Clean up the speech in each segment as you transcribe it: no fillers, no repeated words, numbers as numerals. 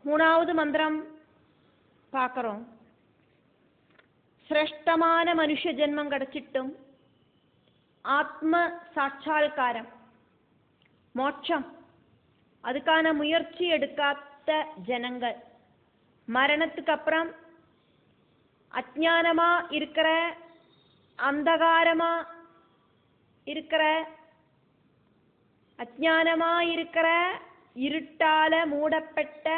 மூணாவது மந்திரம் பார்க்குறோம். சிரேஷ்டமான மனுஷ ஜென்மம் கிடைச்சிட்டும் ஆத்ம சாட்சா்காரம் மோட்சம் அதுக்கான முயற்சி எடுக்காத ஜனங்கள் மரணத்துக்கு அப்புறம் அஜ்ஞானமா இருக்கிற அந்தகாரமா இருக்கிற அஜ்ஞானமா இருக்கிற இருட்டால மூடப்பட்ட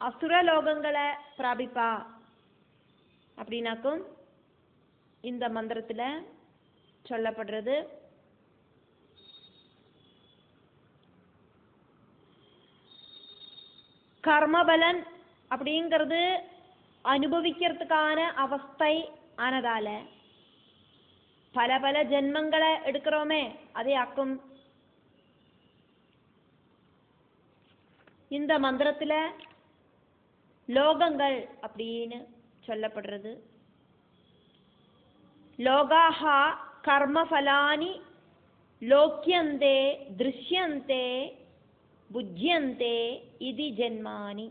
அசுரலோகங்களை பிராபிப்பா அப்படின்னாக்கும் இந்த மந்திரத்துல சொல்லப்படுறது. கர்மபலன் அப்படிங்கிறது அனுபவிக்கிறதுக்கான அவஸ்தை ஆனதால பல பல ஜென்மங்களை எடுக்கிறோமே அதே ஆக்கும். இந்த மந்திரத்துல லோகங்கள் அப்படின்னு சொல்லப்படுறது. லோகாஹா கர்மஃபலானி லோக்யந்தே திருஷ்யந்தே புஜ்யந்தே இதி ஜென்மானி.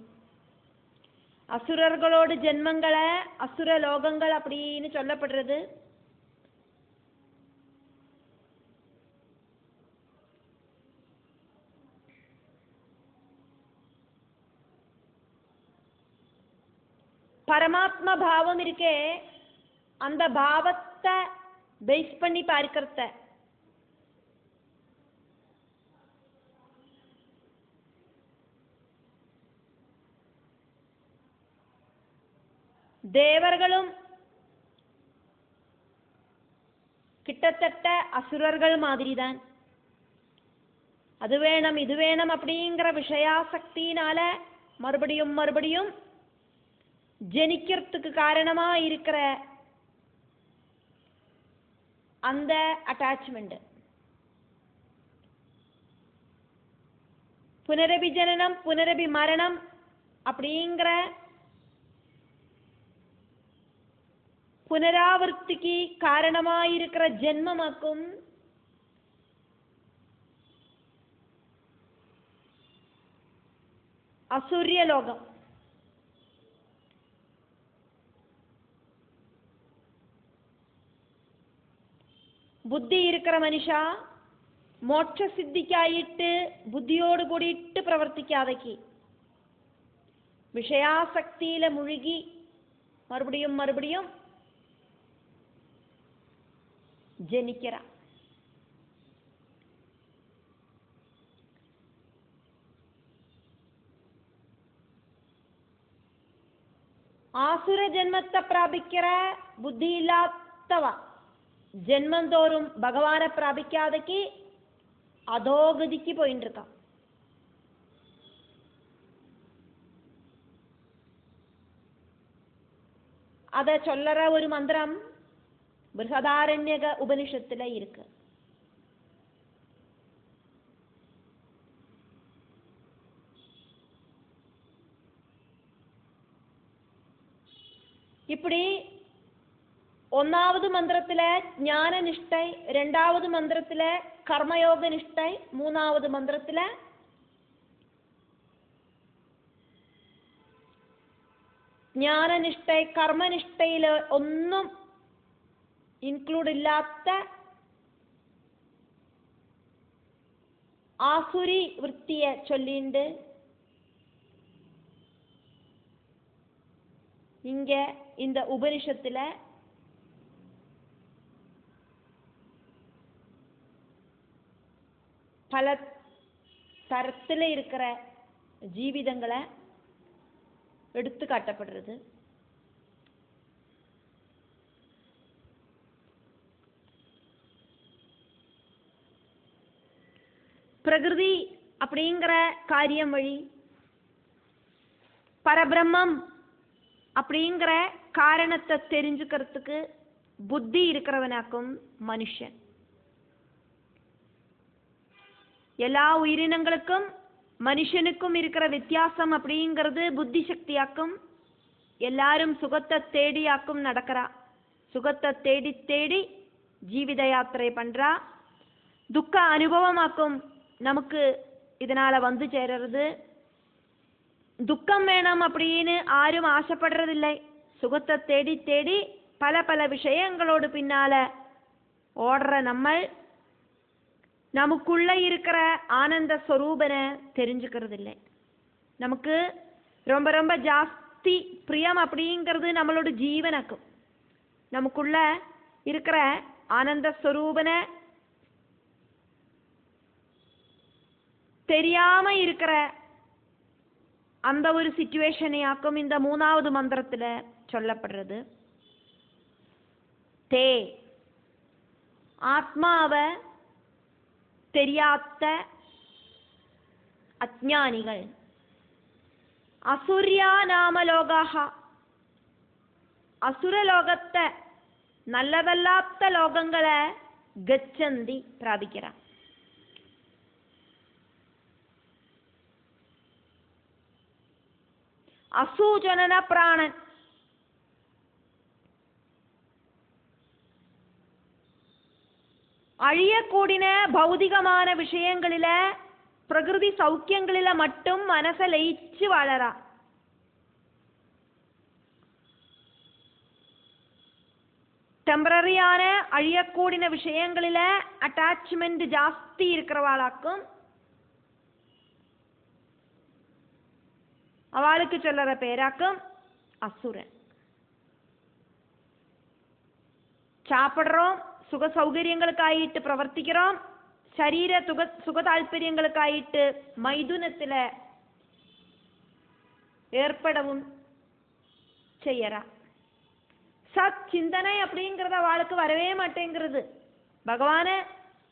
அசுரர்களோடு ஜென்மங்களை அசுர லோகங்கள் அப்படின்னு சொல்லப்படுறது. பரமாத்மா பாவம் இருக்கே அந்த பாவத்தை பேஸ் பண்ணி பார்க்கிறத தேவர்களும் கிட்டத்தட்ட அசுரர்கள் மாதிரிதான். அது வேணும் இது வேணும் அப்படிங்கிற விஷயாசக்தினால மறுபடியும் மறுபடியும் ஜனிக்கிறதுக்கு காரணமா இருக்கிற அந்த அட்டாச்மெண்ட் புனரபி ஜனனம் புனரபி மரணம் அப்படிங்கிற புனராவர்த்திக்கு காரணமாயிருக்கிற ஜென்மமாக்கும் அசூரிய லோகம். புத்தி இருக்கிற மனுஷா மோட்ச சித்திக்காயிட்டு புத்தியோடு கூடிட்டு பிரவர்த்திக்காதக்கு விஷயாசக்தியில முழுகி மறுபடியும் மறுபடியும் ஜனிக்கிறா. ஆசுர ஜென்மத்தை பிராபிக்கிற புத்தி இல்லாதவா ஜென்மந்தோறும் பகவானை பிராபிக்காதக்கு அதோகதிக்கு போயிட்டு இருக்கான். அத சொல்லற ஒரு மந்திரம் பிருஹதாரண்யக உபனிஷத்துல இருக்கு. இப்படி ஒன்னாவது மந்திரத்துல ஞான நிஷ்டை, ரெண்டாவது மந்திரத்துல கர்மயோக நிஷ்டை, மூணாவது மந்திரத்துல ஞான நிஷ்டை கர்மനിഷ്ഠയില് ഒന്നും ഇൻക്ലൂഡ് ഇല്ലാത്ത ആസുരി വൃത്തിയെ ചൊല്ലിണ്ട് இங்க இந்த உபனிஷத்துல பல தரத்துல இருக்கிற ஜீவிதங்களை எடுத்து காட்டப்படுறது. பிரகிருதி அப்படிங்கிற காரியம் வழி பரபிரம்மம் அப்படிங்கிற காரணத்தை தெரிஞ்சுக்கிறதுக்கு புத்தி இருக்கிறவனாக்கும் மனுஷன். எல்லா உயிரினங்களுக்கும் மனுஷனுக்கும் இருக்கிற வித்தியாசம் அப்படிங்கிறது புத்தி சக்தியாக்கும். எல்லாரும் சுகத்தை தேடியாக்கும் நடக்கிறா. சுகத்தை தேடி தேடி ஜீவித யாத்திரை பண்றா. துக்க அனுபவமாக்கும் நமக்கு இதனால வந்து சேருறது. துக்கம் வேணும் அப்படின்னு ஆரும் ஆசைப்படுறதில்லை. சுகத்தை தேடி தேடி பல பல விஷயங்களோடு பின்னால ஓடுற நம்ம நமக்குள்ள இருக்கிற ஆனந்த ஸ்வரூபனை தெரிஞ்சுக்கிறது இல்லை. நமக்கு ரொம்ப ரொம்ப ஜாஸ்தி பிரியம் அப்படிங்கிறது நம்மளோட ஜீவனுக்கும் நமக்குள்ள இருக்கிற ஆனந்த ஸ்வரூபனை தெரியாம இருக்கிற அந்த ஒரு சிச்சுவேஷனையாக்கும் இந்த 3வது மந்திரத்துல சொல்லப்படுறது. தே ஆத்மாவை தெரியாத அஜ்ஞானிகள் அசுர்யா நாமலோகாக அசுரலோகத்தை நல்லதல்லாத்த லோகங்களை கச்சந்தி பிராபிக்கிறான். அசூஜனன பிராணன் அழியக்கூடின பௌதிகமான விஷயங்களில பிரகிருதி சௌக்கியங்களில மட்டும் மனசை லயிச்சு வாழறா. டெம்பரரியான அழியக்கூடின விஷயங்களில அட்டாச்மெண்ட் ஜாஸ்தி இருக்கிறவாளாக்கும் அவளுக்கு சொல்லுற பேராக்கும் அசுரன். சாப்பிடுறோம், சுக சௌகரியங்களுக்காயிட்டு பிரவர்த்திக்கிறோம், ശരീര സുഖ താല്പര്യങ്ങൾക്കായിട്ട് മൈഥുനത്തിൽ ഏർപ്പെടവും ചെയ്യറ. சத் சிந்தனை அப்படிங்கிறத அவளுக்கு வரவே மாட்டேங்கிறது.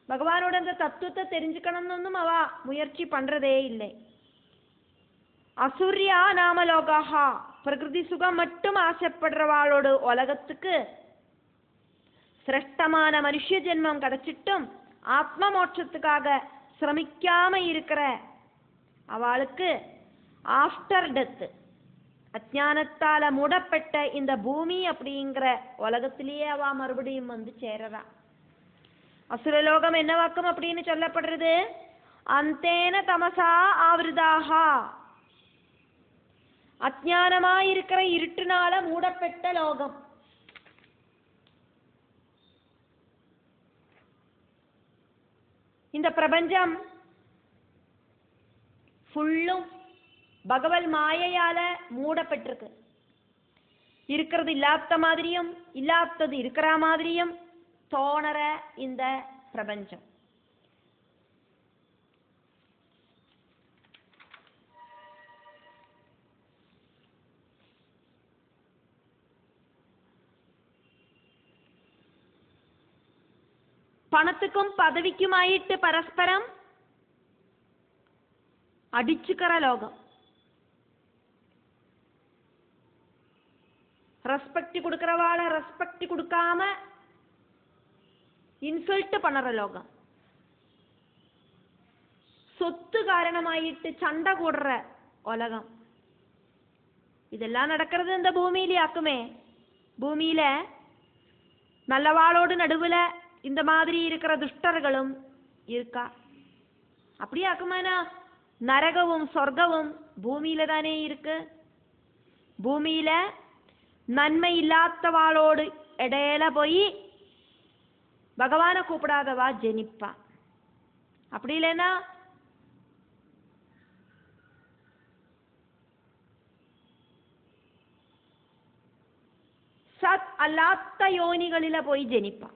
பகவானோட அந்த தத்துவத்தை தெரிஞ்சுக்கணும்னு அவ முயற்சி பண்றதே இல்லை. அசூர்யா நாமலோகா பிரகிருதி சுகம் மட்டும் ஆசைப்படுறவாளோட உலகத்துக்கு சிரேஷ்டமான மனுஷ ஜென்மம் கிடைச்சிட்டும் ஆத்ம மோட்சத்துக்காக சிரமிக்காம இருக்கிற அவளுக்கு ஆஃப்டர் டெத் அஜானத்தால மூடப்பட்ட இந்த பூமி அப்படிங்கிற உலகத்திலேயே அவ மறுபடியும் வந்து சேரறா. அசுரலோகம் என்னவாக்கும் அப்படின்னு சொல்லப்படுறது? அந்தேன தமசா ஆவிருதாக அஜானமாயிருக்கிற இருட்டுனால மூடப்பட்ட லோகம். இந்த பிரபஞ்சம் ஃபுல்லும் பகவல் மாயையால மூடப்பட்டிருக்கு. இருக்கிறது இல்லாத மாதிரியும் இல்லாதது இருக்கிற மாதிரியும் தோணற இந்த பிரபஞ்சம். பணத்துக்கும் பதவிக்குமாயிட்டு பரஸ்பரம் அடிச்சுக்கிற லோகம். ரெஸ்பெக்ட் கொடுக்கறவாள ரெஸ்பெக்ட் கொடுக்காம இன்சல்ட் பண்ணற லோகம். சொத்து காரணமாயிட்டு சண்டை கூடுற உலகம். இதெல்லாம் நடக்கிறது இந்த பூமியிலே ஆக்குமே. பூமியில நல்லவாளோடு நடுவுல இந்த மாதிரி இருக்கிற துஷ்டர்களும் இருக்கா. அப்படியே ஆக்குமானா நரகവും சொர்க்கവും பூமியில தானே இருக்கு. பூமியில நன்மை இல்லாதவாளோடு இடையில போய் பகவானை கூப்பிடாதவா ஜெனிப்பா. அப்படி இல்லைன்னா சத் அல்லாத்த யோனிகளில போய் ஜெனிப்பா.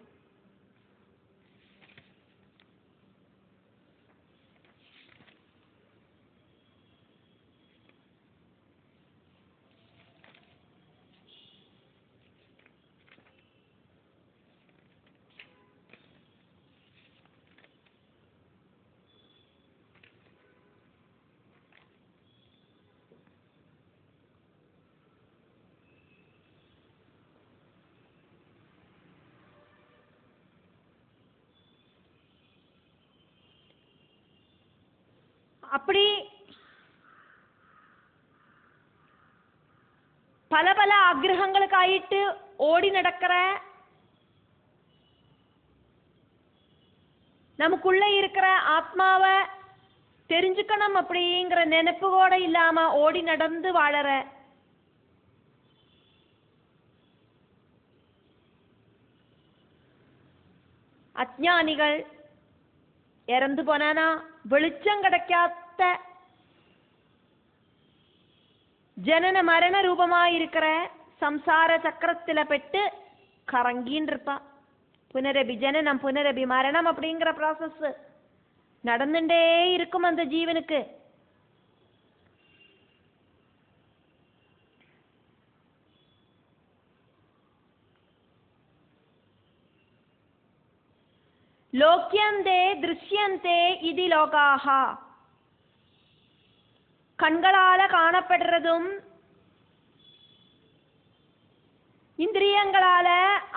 அப்படி பல பல ஆக்கிரகங்களுக்காயிட்டு ஓடி நடக்கிற நமக்குள்ள இருக்கிற ஆத்மாவை தெரிஞ்சுக்கணும் அப்படிங்கிற நினைப்பு கூட இல்லாம ஓடி நடந்து வாழற அஞ்ஞானிகள் இறந்து போனானா வெளிச்சம் கிடைக்காத ஜனன மரண ரூபமாயிருக்கிற சம்சார சக்கரத்துல பெட்டு கரங்கின்னு இருப்பா. புனரபி ஜனனம் புனரபி மரணம் அப்படிங்கிற ப்ராசஸ் நடந்துட்டே இருக்கும் அந்த ஜீவனுக்கு. லோக்கியந்தே திருஷ்யந்தே இது லோகாஹா. கண்களால காணப்படுறதும் இந்திரியங்களால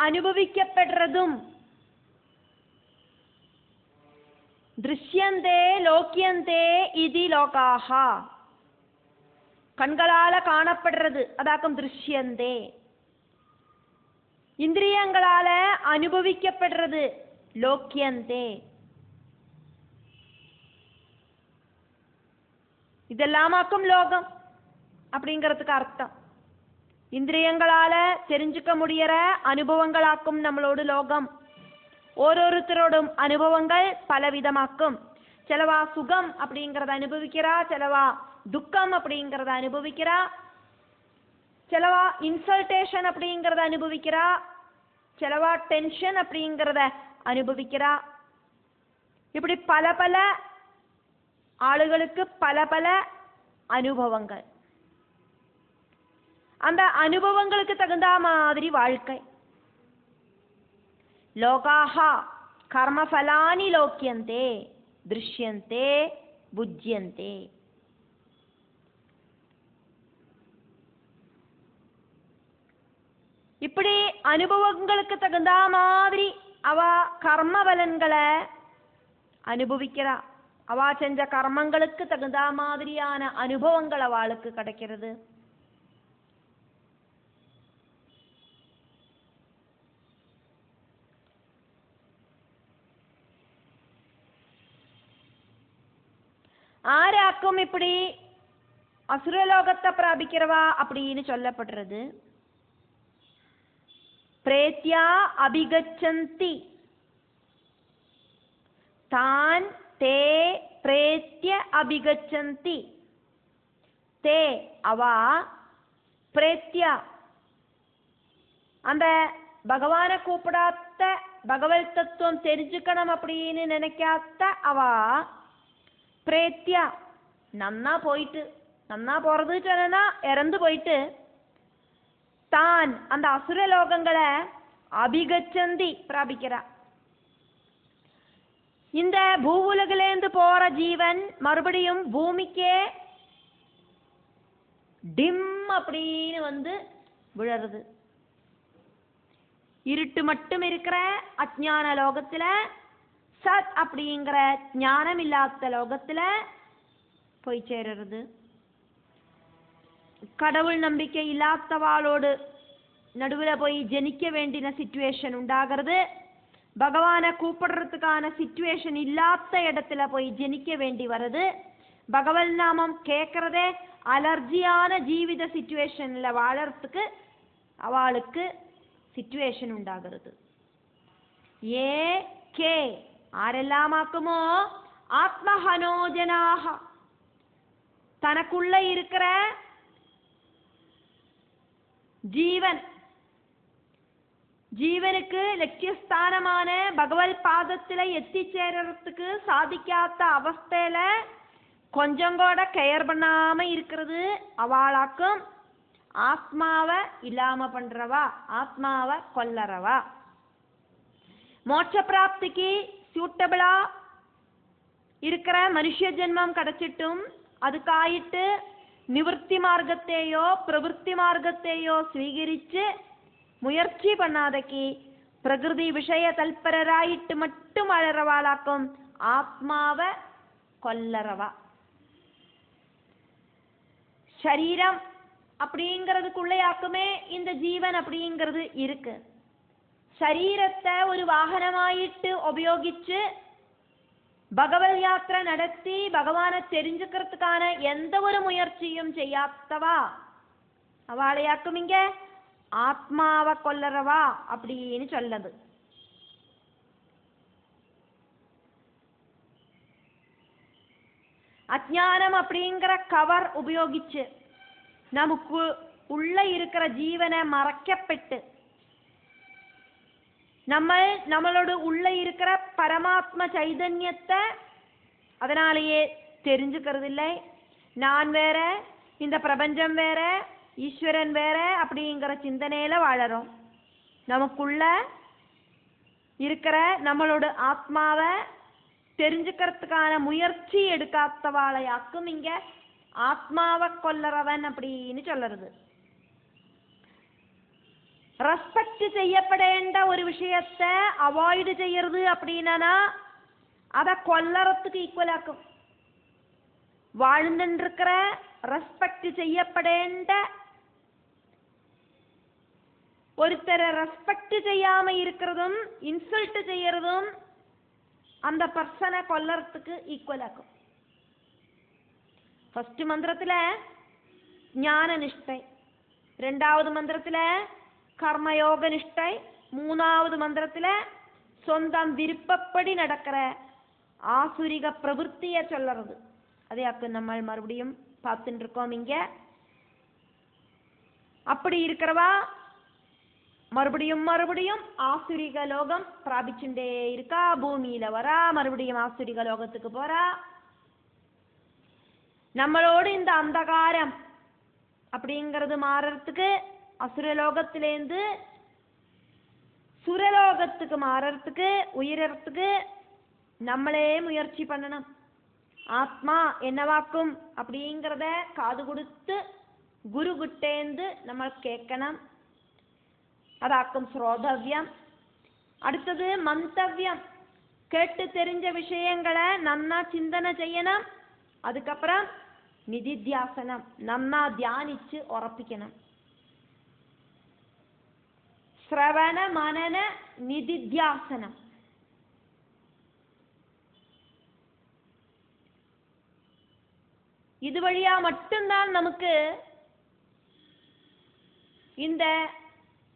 அனுபவிக்கப்படுறதும் திருஷ்யந்தே லோக்கியந்தே இது லோகாஹா. கண்களால காணப்படுறது அதாக்கும் திருஷ்யந்தே, இந்திரியங்களால அனுபவிக்கப்படுறது லோக்கியந்தே. இதெல்லாமாக்கும் லோகம் அப்படிங்கிறதுக்கு அர்த்தம். இந்திரியங்களால தெரிஞ்சுக்க முடியற அனுபவங்களாக்கும் நம்மளோட லோகம். ஓரோருத்தரோடும் அனுபவங்கள் பலவிதமாக்கும். சிலவா சுகம் அப்படிங்கிறத அனுபவிக்கிறா, சிலவா துக்கம் அப்படிங்கிறத அனுபவிக்கிறா, சிலவா இன்சல்டேஷன் அப்படிங்கிறத அனுபவிக்கிறா, சிலவா டென்ஷன் அப்படிங்கிறத அனுபவிக்கிறா. இப்படி பல பல ஆளுகளுக்கு பல பல அனுபவங்கள். அந்த அனுபவங்களுக்கு தகுந்த மாதிரி வாழ்க்கை. லோகாஹா கர்மஃபலானி லோக்கியந்தே திருஷ்யந்தே புஜ்யந்தே. இப்படி அனுபவங்களுக்கு தகுந்த மாதிரி அவ கர்ம பலன்களை அனுபவிக்கிறா. அவ செஞ்ச கர்மங்களுக்கு தகுந்த மாதிரியான அனுபவங்கள் அவளுக்கு கிடைக்கிறது. ஆராக்கும் இப்படி அசுரலோகத்தை பிராபிக்கிறவா அப்படின்னு சொல்லப்படுறது. பிரேத்யா அபிகச்சந்தி தான் தே பிரேத்ய அபிகச்சந்தி. தே அவா பிரேத்யா அந்த பகவானை கூப்பிடாத பகவத் தத்துவம் தெரிஞ்சுக்கணும் அப்படின்னு நினைக்காத அவா பிரேத்யா நன்னா போயிட்டு, நன்னா போறது சொன்னா இறந்து போயிட்டு, தான் அந்த அசுரலோகங்களை அபிகச்சந்தி பிராபிக்கிறா. இந்த பூவுலகிலேந்து போற ஜீவன் மறுபடியும் பூமிக்கே டிம் அப்படின்னு வந்து விழறது. இருட்டு மட்டும் இருக்கிற அஜ்ஞான லோகத்துல, சத் அப்படிங்கிற ஞானம் இல்லாத லோகத்துல போய் சேருறது. கடவுள் நம்பிக்கை இல்லாதவாளோடு நடுவில் போய் ஜனிக்க வேண்டிய சிச்சுவேஷன் உண்டாகிறது. பகவானை கூப்பிடுறதுக்கான சிச்சுவேஷன் இல்லாத இடத்துல போய் ஜனிக்க வேண்டி வருது. பகவன் நாமம் கேட்கறதே அலர்ஜியான ஜீவித சிச்சுவேஷன்ல வாழறதுக்கு அவளுக்கு சிச்சுவேஷன் உண்டாகிறது. ஏ கே ஆரெல்லாமாக்குமோ ஆத்மஹனோஜனாக தனக்குள்ள இருக்கிற ஜீவன், ஜீவனுக்கு லட்சியஸ்தானமான பகவத் பாதத்துல எத்தி சேரறதுக்கு சாதிக்காத அவஸ்தையில கொஞ்சம் கூட கேர் பண்ணாம இருக்கிறது அவளாக்கும் ஆத்மாவை இல்லாம பண்றவா, ஆத்மாவை கொல்லறவா. மோட்ச பிராப்திக்கு சூட்டபிளா இருக்கிற மனுஷ ஜென்மம் கிடைச்சிட்டும் அதுக்காயிட்டு நிவர்த்தி மார்க்கத்தையோ பிரவೃತ್ತಿ மார்க்கத்தையோ ஸ்வீகரிச்சு முயற்சி பண்ணாதக்கி பிரகிருதி விஷய தல்பரராயிட்டு மட்டும் அழறவாளாக்கும் ஆத்மாவை கொல்லறவா. சரீரம் அப்படிங்கிறதுக்குள்ளையாக்குமே இந்த ஜீவன் அப்படிங்கிறது இருக்கு. சரீரத்தை ஒரு வாகனமாயிட்டு உபயோகிச்சு பகவத் யாத்திரை நடத்தி பகவானை தெரிஞ்சுக்கிறதுக்கான எந்த ஒரு முயற்சியும் செய்யாதவா அவளையாக்கும் இங்க ஆத்மாவை கொல்லறவா அப்படின்னு சொல்லுது. அஜ்ஞானம் அப்படிங்கிற கவர் உபயோகிச்சு நமக்கு உள்ள இருக்கிற ஜீவனை மறைக்கப்பட்டு நம்மளோட உள்ள இருக்கிற பரமாத்ம சைதன்யத்தை அதனாலேயே தெரிஞ்சுக்கிறது இல்லை. நான் வேற, இந்த பிரபஞ்சம் வேற, ஈஸ்வரன் வேற அப்படிங்கிற சிந்தனையில வாழறோம். நமக்குள்ள இருக்கிற நம்மளோட ஆத்மாவை தெரிஞ்சுக்கிறதுக்கான முயற்சி எடுக்காதவாளையாக்கும் இங்க ஆத்மாவை கொல்லறவன் அப்படின்னு சொல்லுறது. ரெஸ்பெக்ட் செய்யப்படேண்ட ஒரு விஷயத்தை அவாய்டு செய்யறது அப்படின்னா அதை கொல்லறதுக்கு ஈக்குவல் ஆக்கும். வாழ்ந்துருக்கிற ரெஸ்பெக்ட் செய்யப்படேண்ட ஒருத்தரை ரெஸ்பெக்ட் செய்யாம இருக்கிறதும் இன்சல்ட் செய்யறதும் அந்த பர்சனை கொல்லறதுக்கு ஈக்குவல் ஆக்கும். ஃபர்ஸ்ட் மந்திரத்துல ஞான நிஷ்டை, ரெண்டாவது மந்திரத்துல கர்மயோக நிஷ்டை, மூணாவது மந்திரத்துல சொந்தம் விருப்பப்படி நடக்கிற ஆசுரிக பிரவൃத்தியை சொல்லுறது. அதையாக்கு நம்ம மறுபடியும் பார்த்துட்டு இருக்கோம். இங்க அப்படி இருக்கிறவா மறுபடியும் மறுபடியும் ஆசுரிக லோகம் பிராபிச்சுட்டே இருக்கா. பூமியில வரா, மறுபடியும் ஆசுரிக லோகத்துக்கு போறா. நம்மளோடு இந்த அந்தகாரம் அப்படிங்கிறது மாறறதுக்கு அசுரலோகத்திலேருந்து சுரலோகத்துக்கு மாறறதுக்கு உயிரறதுக்கு நம்மளே முயற்சி பண்ணணும். ஆத்மா என்னவாக்கும் அப்படிங்கிறத காது கொடுத்து குரு கிட்டேந்து நம்ம கேட்கணும். அதாக்கும் ஸ்ரோதவ்யம். அடுத்தது மந்தவ்யம். கேட்டு தெரிஞ்ச விஷயங்களை நன்னா சிந்தனை செய்யணும். அதுக்கப்புறம் நிதித்தியாசனம், நன்னா தியானிச்சு உறப்பிக்கணும். ஸ்ரவண மனன நிதித்தியாசனம். இது வழியா மட்டும்தான் நமக்கு இந்த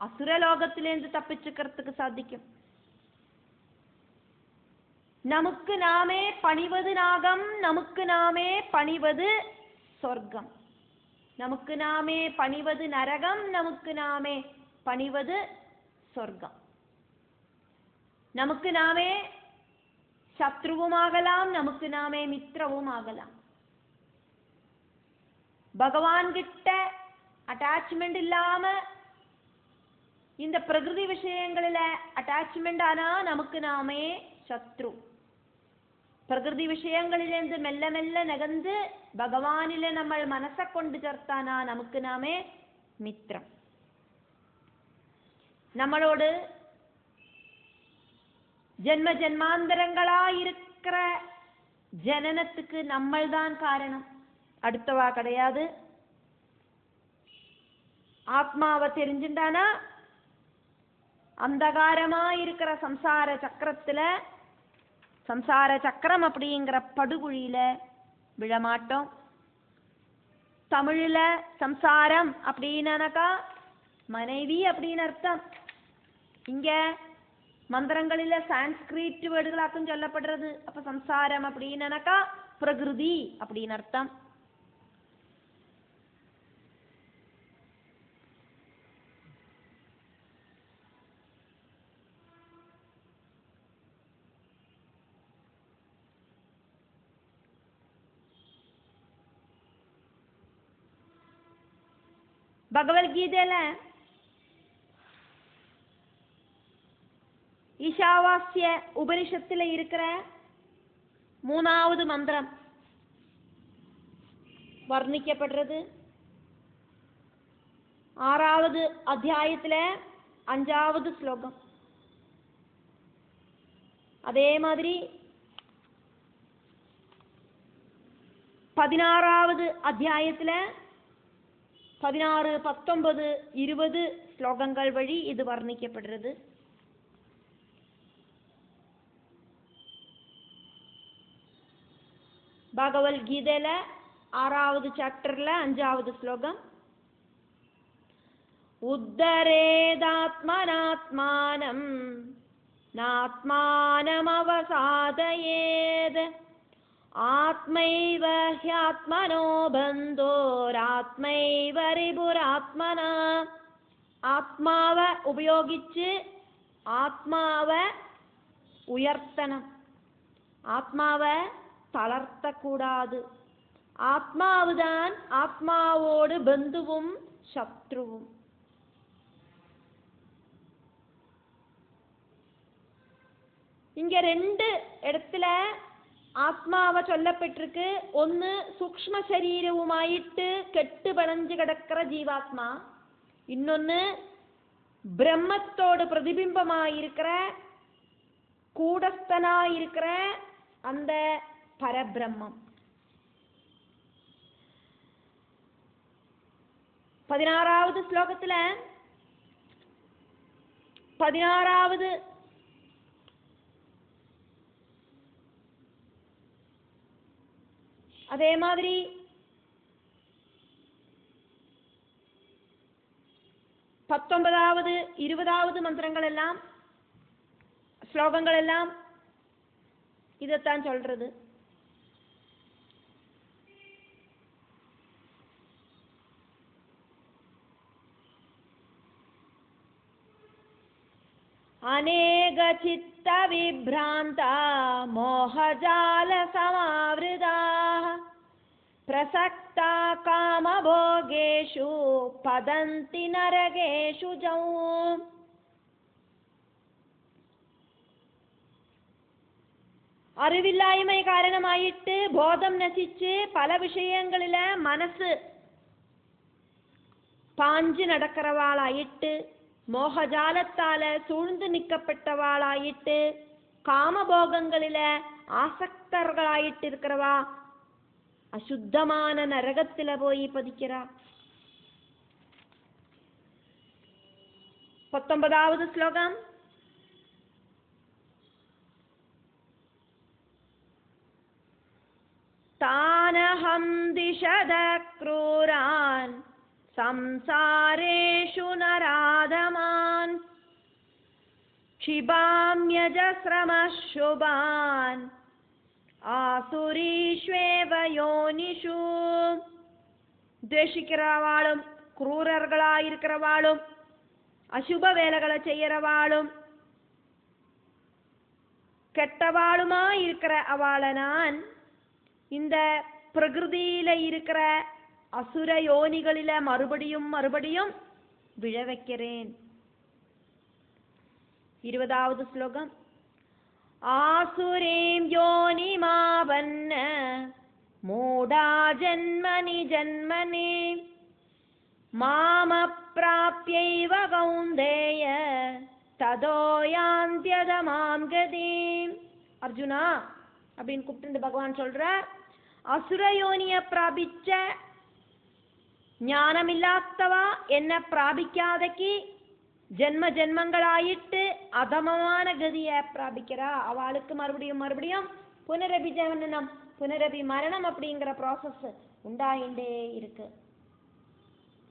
அசுரலோகத்திலிருந்து தப்பிச்சுக்கிறதுக்கு சாதிக்கும். நமக்கு நாமே பணிவது நாகம், நமக்கு நாமே பணிவது சொர்க்கம். நமக்கு நாமே பணிவது நரகம், நமக்கு நாமே பணிவது சொர்க்கம். நமக்கு நாமே சத்ருவும் ஆகலாம், நமக்கு நாமே மித்ரவும் ஆகலாம். பகவான் கிட்ட அட்டாச்மெண்ட் இல்லாம இந்த பிரகிருதி விஷயங்களில அட்டாச்மெண்ட் ஆனா நமக்கு நாமே சத்ரு. பிரகிருதி விஷயங்களிலிருந்து மெல்ல மெல்ல நகர்ந்து பகவானில நம்ம மனசை கொண்டு சேர்த்தானா நமக்கு நாமே மித்ரம். நம்மளோடு ஜென்ம ஜென்மாந்தரங்களா இருக்கிற ஜனனத்துக்கு நம்மள்தான் காரணம், அடுத்தவா கிடையாது. ஆத்மாவை தெரிஞ்சுட்டானா அந்தகாரமா இருக்கிற சம்சார சக்கரத்துல, சம்சார சக்கரம் அப்படிங்கிற படுகுழியில விழமாட்டோம். தமிழ்ல சம்சாரம் அப்படின்னாக்கா மனைவி அப்படின்னு அர்த்தம். இங்க மந்திரங்களில சான்ஸ்கிரிட் வேர்டுகளாக்கும் சொல்லப்படுறது. அப்ப சம்சாரம் அப்படின்னாக்கா பிரகிருதி அப்படின்னு அர்த்தம். பகவத்கீதையில ஈஷாவாஸ்ய உபனிஷத்துல இருக்கிற 3வது மந்திரம் வர்ணிக்கப்படுறது. 6வது அத்தியாயத்துல 5வது ஸ்லோகம். அதே மாதிரி 16வது அத்தியாயத்துல 16, 19, 20 ஸ்லோகங்கள் வழி இது வர்ணிக்கப்படுறது. பகவத்கீதையில 6வது சாப்டர்ல 5வது ஸ்லோகம். உத்தரேதாத்மனாத்மானம் நாத்மானமவசாதயேத் ஆத்மைவ ஹ்யாத்மனோ பந்தோராத்மைவ ரிபுராத்மனா. ആത്മാവ് ഉപയോഗിച്ച് ആത്മാവ് ഉയർത്തണം, ആത്മാവ് തളർത്തക്കൂടാது. ആത്മാവ് താൻ ആത്മാവോട് ബന്ധുവും ശത്രുവും. இங்க 2 இடத்துல ஆத்மாவை சொல்லப்பட்டிருக்கு. ഒന്ന് സൂക്ഷ്മ ശരീരവുമായിട്ട് കെട്ടുപണഞ്ഞു കിടக்கிற ஜீவாத்மா, இன்னொன்னு பிரம்மத்தோடு பிரதிபிம்பமாயிருக்கிற கூடஸ்தனாயிருக்கிற அந்த பரபிரம்மம். 16வது ஸ்லோகத்துல 16வது அதே மாதிரி 19வது 20வது மந்திரங்கள் எல்லாம் ஸ்லோகங்கள் எல்லாம் இதைத்தான் சொல்றது. அநேக சித்த விப்ராந்தா மோகஜால சமாவிருதாः பிரசக்தா காமபோகேஷு பதந்தி நரகேஷு ஜௌ. അറിവില്ലായ്മ കാരണമായിട്ട് ബോധം നശിച്ച് പല വിഷയങ്ങളിലെ മനസ്സ് പാഞ്ചു നടக்கிறவாளாയിട്ട്, മോഹജാലത്താല് സൂഴ്ந்து നിൽക്കപ്പെട്ടவாளாയിട്ട്, കാമഭോഗങ്ങളിലെ ആസക്തர்களாയിട്ട് இருக்கிறவா அசுத்தமான நரகத்துல போய் பதிக்கிறா. 19வது ஸ்லோகம். தானஹம் திஷத க்ரூரான் சம்சாரேஷு நராதமான் க்ஷிபாம்யஜஸ்ரமசுபான் ஆசுரீஷ்வேவ யோனிஷு. ദ്വേഷിக்கிறவாளும், ക്രൂരர்களாயிருக்கிறவாளும், அசுப வேலைகளை செய்யறவாளும், கெட்டவாளுமாயிருக்கிற அவளை நான் இந்த பிரகிருதியில இருக்கிற அசுர யோனிகளில மறுபடியும் மறுபடியும் விழ வைக்கிறேன். 20வது ஸ்லோகம். ஆசுரீம் யோனிமாவன்ன மூடா ஜன்மனி ஜன்மனி மாமப்ராப்யைவ கௌந்தேய ததோ யாந்த்யதமாம் கதீம். அர்ஜுனா அப்படின்னு கூப்பிட்டு பகவான் சொல்றார், அசுரயோனிய பிராபிச்ச ஞானமில்லாதவா என்ன பிராபிக்காதக்கு ஜென்ம ஜென்மங்களாயிட்டு அதமமான கதியை பிராபிக்கிறா. அவளுக்கு மறுபடியும் மறுபடியும் புனரபி ஜனனம் புனரபி மரணம் அப்படிங்கிற ப்ராசஸ் உண்டாயிண்டே இருக்கு.